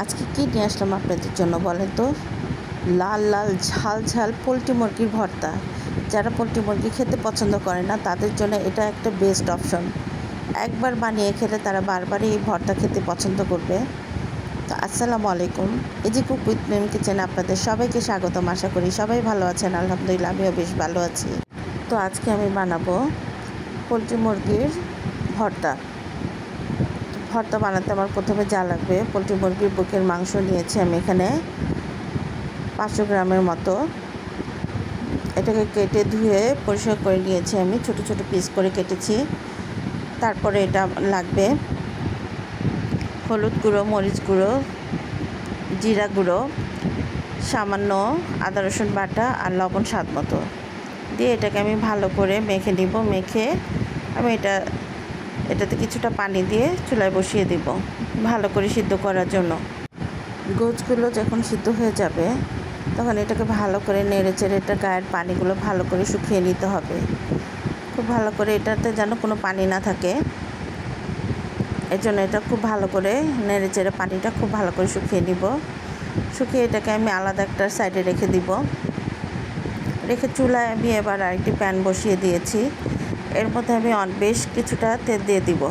আজকে কি নিয়ে আসলাম আপনাদের জন্য বলেন তো? লাল লাল ঝাল ঝাল পোলট্রি মুরগির ভর্তা। যারা পোলট্রি মুরগি খেতে পছন্দ করে না তাদের জন্য এটা একটা বেস্ট অপশন। একবার বানিয়ে খেলে তারা বারবারই এই ভর্তা খেতে পছন্দ করবে। তো আসসালামু আলাইকুম, এই যে কুক উইথ মিম কিচেনে আপনাদের সবাইকে স্বাগতম। আশা করি সবাই ভালো আছেন। আলহামদুলিল্লাহ আমিও বেশ ভালো আছি। তো আজকে আমি বানাবো পোলট্রি মুরগির ভর্তা। ভর্তা বানাতে আমার প্রথমে যা লাগবে, পোলট্রি মুরগির বুকের মাংস নিয়েছি আমি এখানে 500 গ্রামের মতো। এটাকে কেটে ধুয়ে পরিষ্কার করে নিয়েছি, আমি ছোট ছোট পিস করে কেটেছি। তারপরে এটা লাগবে হলুদ গুঁড়ো, মরিচ গুঁড়ো, জিরা গুঁড়ো, সামান্য আদা রসুন বাটা আর লবণ স্বাদ মতো দিয়ে এটাকে আমি ভালো করে মেখে নিব। মেখে আমি এটাতে কিছুটা পানি দিয়ে চুলায় বসিয়ে দিব ভালো করে সিদ্ধ করার জন্য। গোছগুলো যখন সিদ্ধ হয়ে যাবে তখন এটাকে ভালো করে নেড়ে চেড়ে এটা গায়ের পানিগুলো ভালো করে শুকিয়ে নিতে হবে। খুব ভালো করে এটাতে যেন কোনো পানি না থাকে, এর জন্য এটা খুব ভালো করে নেড়ে চেড়ে পানিটা খুব ভালো করে শুকিয়ে নিব। শুকিয়ে এটাকে আমি আলাদা একটা সাইডে রেখে দিব। রেখে চুলায় আমি এবার আরেকটি প্যান বসিয়ে দিয়েছি। এর মধ্যে আমি বেশ কিছুটা তেল দিয়ে দিব।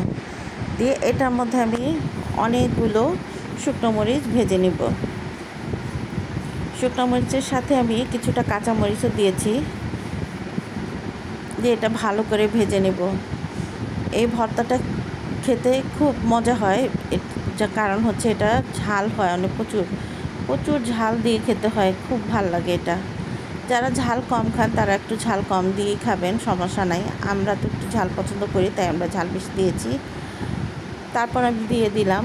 দিয়ে এটার মধ্যে আমি অনেকগুলো শুকনো মরিচ ভেজে নিব। শুকনো মরিচের সাথে আমি কিছুটা কাঁচা মরিচও দিয়েছি, দিয়ে এটা ভালো করে ভেজে নেব। এই ভর্তাটা খেতে খুব মজা হয়, যার কারণ হচ্ছে এটা ঝাল হয় অনেক, প্রচুর ঝাল দিয়ে খেতে হয়, খুব ভাল লাগে এটা। যারা ঝাল কম খান তারা একটু ঝাল কম দিয়েই খাবেন, সমস্যা নাই। আমরা তো একটু ঝাল পছন্দ করি তাই আমরা ঝাল বেশি দিয়েছি। তারপর আমি দিয়ে দিলাম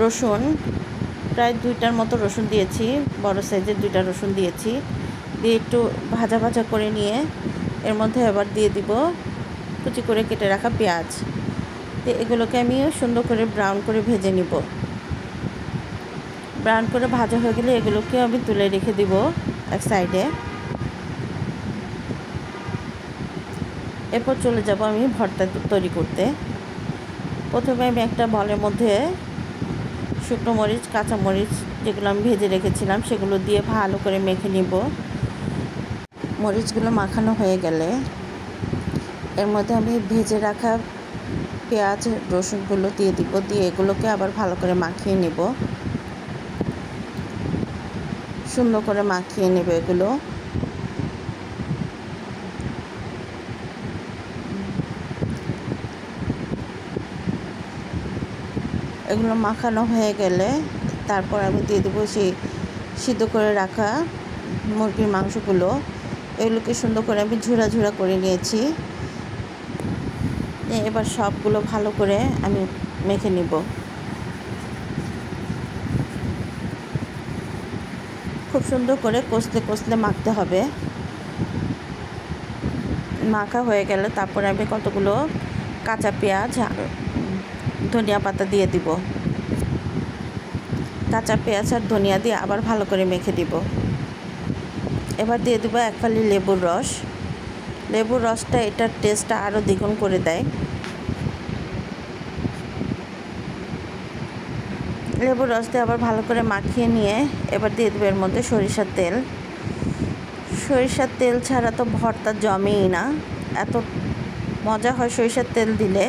রসুন, প্রায় 2টার মতো রসুন দিয়েছি, বড় সাইজের 2টা রসুন দিয়েছি। দিয়ে একটু ভাজা ভাজা করে নিয়ে এর মধ্যে এবার দিয়ে দিব কুচি করে কেটে রাখা পেঁয়াজ। তো এগুলোকে আমি সুন্দর করে ব্রাউন করে ভেজে নিব। ব্রাউন করে ভাজা হয়ে গেলে এগুলোকে আমি তুলে রেখে দিব এক সাইডে। এরপর চলে যাব আমি ভর্তা তৈরি করতে। প্রথমে আমি একটা বলের মধ্যে শুকনো মরিচ, কাঁচা মরিচ যেগুলো আমি ভেজে রেখেছিলাম সেগুলো দিয়ে ভালো করে মেখে নিব। মরিচগুলো মাখানো হয়ে গেলে এর মধ্যে আমি ভেজে রাখা পেঁয়াজ রসুনগুলো দিয়ে দিব। দিয়ে এগুলোকে আবার ভালো করে মাখিয়ে নেব, সুন্দর করে মাখিয়ে নেব এগুলো। এগুলো মাখানো হয়ে গেলে তারপর আমি দিয়ে দেবো সেই সিদ্ধ করে রাখা মুরগির মাংসগুলো। এগুলোকে সুন্দর করে আমি ঝুরা ঝুরা করে নিয়েছি। এবার সবগুলো ভালো করে আমি মেখে নিব। খুব সুন্দর করে কষতে কষতে মাখতে হবে। মাখা হয়ে গেলে তারপরে আমি কতগুলো কাঁচা পেঁয়াজ, ধনিয়া পাতা দিয়ে দিব। কাঁচা পেঁয়াজ আর ধনিয়া দিয়ে আবার ভালো করে মেখে দিব। এবার দিয়ে দেবো 1 ফালি লেবুর রস। লেবুর রসটা এটার টেস্টটা আরও দ্বিগুণ করে দেয়। লেবুর রস দিয়ে আবার ভালো করে মাখিয়ে নিয়ে এবার দিয়ে দেবো এর মধ্যে সরিষার তেল। সরিষার তেল ছাড়া তো ভর্তা জমেই না, এত মজা হয় সরিষার তেল দিলে,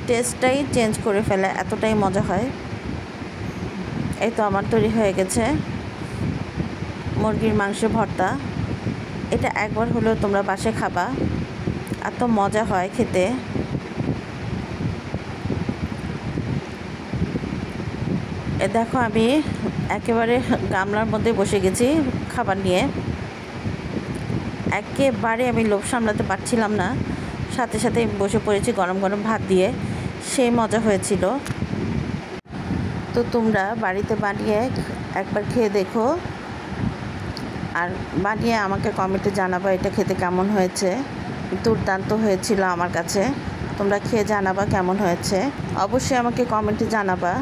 টেস্টটাই চেঞ্জ করে ফেলে, এতটাই মজা হয়। এই তো আমার তৈরি হয়ে গেছে মুরগির মাংসের ভর্তা। এটা একবার হলেও তোমরা বাসায় খাবা, এত মজা হয় খেতে। দেখো আমি একেবারে গামলার মধ্যে বসে গেছি খাবার নিয়ে। একেবারে আমি লোভ সামলাতে পারছিলাম না, সাথে সাথে বসে পড়েছি গরম গরম ভাত দিয়ে, সেই মজা হয়েছিল। তো তোমরা বাড়িতে বানিয়ে একবার খেয়ে দেখো, আর বানিয়ে আমাকে কমেন্টে জানাবা এটা খেতে কেমন হয়েছে। দুর্দান্ত হয়েছিল আমার কাছে, তোমরা খেয়ে জানাবা কেমন হয়েছে, অবশ্যই আমাকে কমেন্টে জানাবা।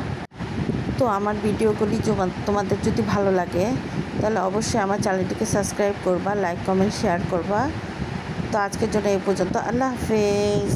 তো আমার ভিডিওগুলি তোমাদের যদি ভালো লাগে তাহলে অবশ্যই আমার চ্যানেলটিকে সাবস্ক্রাইব করবা, লাইক কমেন্ট শেয়ার করবা। তো আজকের জন্য এই পর্যন্ত, আল্লাহ হাফেজ।